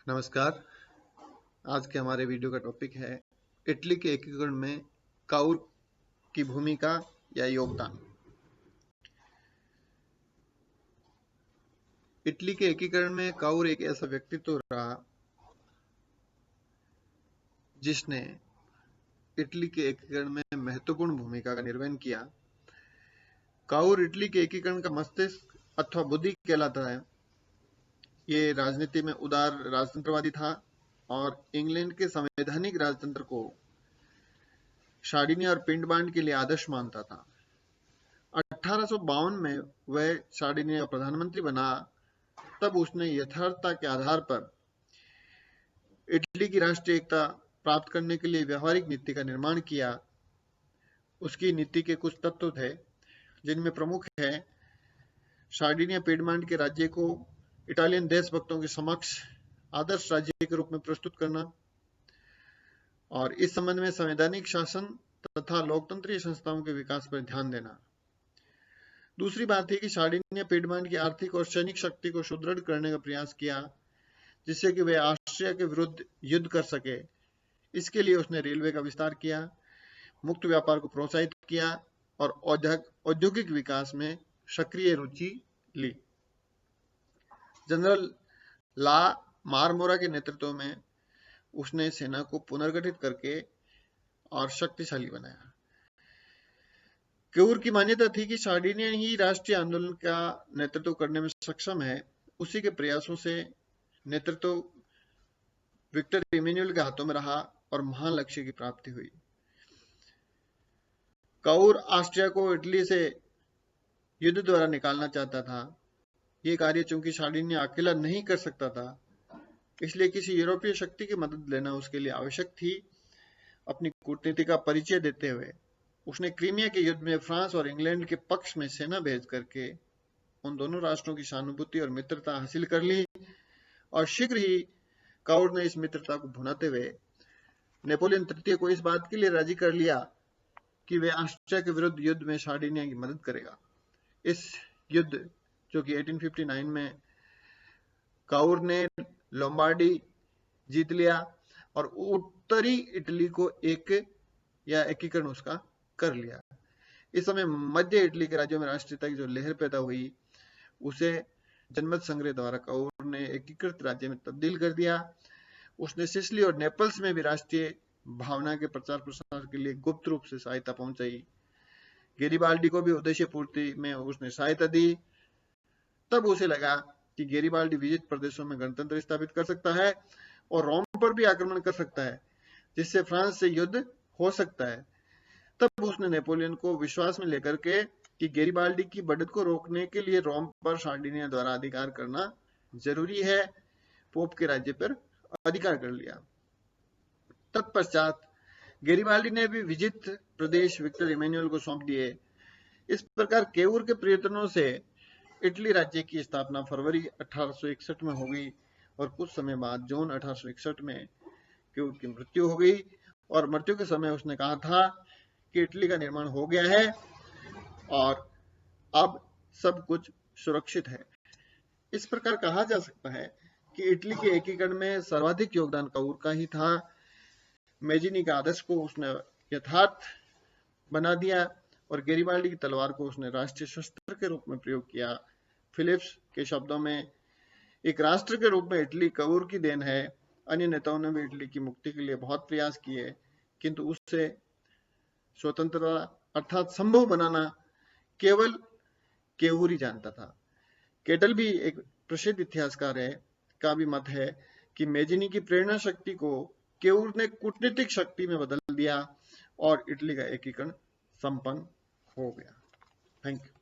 नमस्कार। आज के हमारे वीडियो का टॉपिक है इटली के एकीकरण में काउर की भूमिका या योगदान। इटली के एकीकरण में काउर एक ऐसा व्यक्तित्व रहा जिसने इटली के एकीकरण में महत्वपूर्ण भूमिका का निर्वहन किया। काउर इटली के एकीकरण का मस्तिष्क अथवा बुद्धि कहलाता है। ये राजनीति में उदार राजतंत्रवादी था और इंग्लैंड के संवैधानिक राजतंत्र को सार्डिनिया और पिंडबांड के लिए आदर्श मानता था। 1852 में वह सार्डिनिया का प्रधानमंत्री बना। तब उसने यथार्थता के आधार पर इटली की राष्ट्रीय एकता प्राप्त करने के लिए व्यवहारिक नीति का निर्माण किया। उसकी नीति के कुछ तत्व थे जिनमें प्रमुख है सार्डिनिया पिडमांड के राज्य को इटालियन देशभक्तों के समक्ष आदर्श राज्य के रूप में प्रस्तुत करना और इस संबंध में संवैधानिक शासन तथा लोकतंत्रीय संस्थाओं के विकास पर ध्यान देना। दूसरी बात थी कि सार्डिनिया पिडमांड की आर्थिक और सैनिक शक्ति को सुदृढ़ करने का प्रयास किया जिससे कि वे ऑस्ट्रिया के विरुद्ध युद्ध कर सके। इसके लिए उसने रेलवे का विस्तार किया, मुक्त व्यापार को प्रोत्साहित किया और औद्योगिक विकास में सक्रिय रुचि ली। जनरल ला मारमोरा के नेतृत्व में उसने सेना को पुनर्गठित करके और शक्तिशाली बनाया। क्यूर की मान्यता थी कि सार्डिनिया ही राष्ट्रीय आंदोलन का नेतृत्व करने में सक्षम है। उसी के प्रयासों से नेतृत्व विक्टर इमैनुअल के हाथों में रहा और महान लक्ष्य की प्राप्ति हुई। काउर ऑस्ट्रिया को इटली से युद्ध द्वारा निकालना चाहता था। ये कार्य चूंकि सार्डिनिया अकेला नहीं कर सकता था, इसलिए किसी यूरोपीय शक्ति की मदद लेना उसके लिए आवश्यक थी। अपनी कूटनीति का परिचय देते हुए उसने क्रीमिया के युद्ध में फ्रांस और इंग्लैंड के पक्ष में सेना भेज करके उन दोनों राष्ट्रों की सहानुभूति और मित्रता हासिल कर ली और शीघ्र ही काउर ने इस मित्रता को भुनाते हुए नेपोलियन तृतीय को इस बात के लिए राजी कर लिया कि वे ऑस्ट्रिया के विरुद्ध युद्ध में सार्डिनिया की मदद करेगा। इस युद्ध जो कि 1859 में काउर ने लोम्बार्डी जीत लिया और उत्तरी इटली को एकीकरण उसका कर लिया। इस समय मध्य इटली के राज्यों में राष्ट्रीयता की जो लहर पैदा हुई उसे जनमत संग्रह द्वारा काउर ने एकीकृत राज्य में तब्दील कर दिया। उसने सिसिली और नेपल्स में भी राष्ट्रीय भावना के प्रचार प्रसार के लिए गुप्त रूप से सहायता पहुंचाई। गेरिबाल्डी को भी उद्देश्य पूर्ति में उसने सहायता दी। तब उसे लगा कि गेरिबाल्डी विजित प्रदेशों में गणतंत्र स्थापित कर सकता है और रोम पर भी आक्रमण कर सकता है जिससे फ्रांस से युद्ध हो सकता है। तब उसने नेपोलियन को विश्वास में लेकर के कि गेरिबाल्डी की बढ़त को रोकने के लिए रोम पर सार्डिनिया द्वारा अधिकार करना जरूरी है, पोप के राज्य पर अधिकार कर लिया। तत्पश्चात गेरिबाल्डी ने भी विजित प्रदेश विक्टर इमैनुअल को सौंप दिए। इस प्रकार केऊर के प्रयत्नों से इटली राज्य की स्थापना फरवरी 1861 में हो गई और कुछ समय बाद जून 1861 में केऊर की मृत्यु हो गई और मृत्यु के समय उसने कहा था कि इटली का निर्माण हो गया है और अब सब कुछ सुरक्षित है। इस प्रकार कहा जा सकता है कि इटली के एकीकरण में सर्वाधिक योगदान काउर का ही था। मेजिनी के आदर्श को उसने यथार्थ बना दिया और गेरिबाल्डी की तलवार को उसने राष्ट्रीय शस्त्र के रूप में प्रयोग किया। फिलिप्स के शब्दों में एक राष्ट्र के रूप में इटली काउर की देन है। अन्य नेताओं ने भी इटली की मुक्ति के लिए बहुत प्रयास किए किंतु उससे स्वतंत्रता अर्थात संभव बनाना केवल केऊर ही जानता था। केटल भी एक प्रसिद्ध इतिहासकार है का भी मत है कि मेजिनी की प्रेरणा शक्ति को केऊर ने कूटनीतिक शक्ति में बदल दिया और इटली का एकीकरण संपन्न हो गया। Thank you.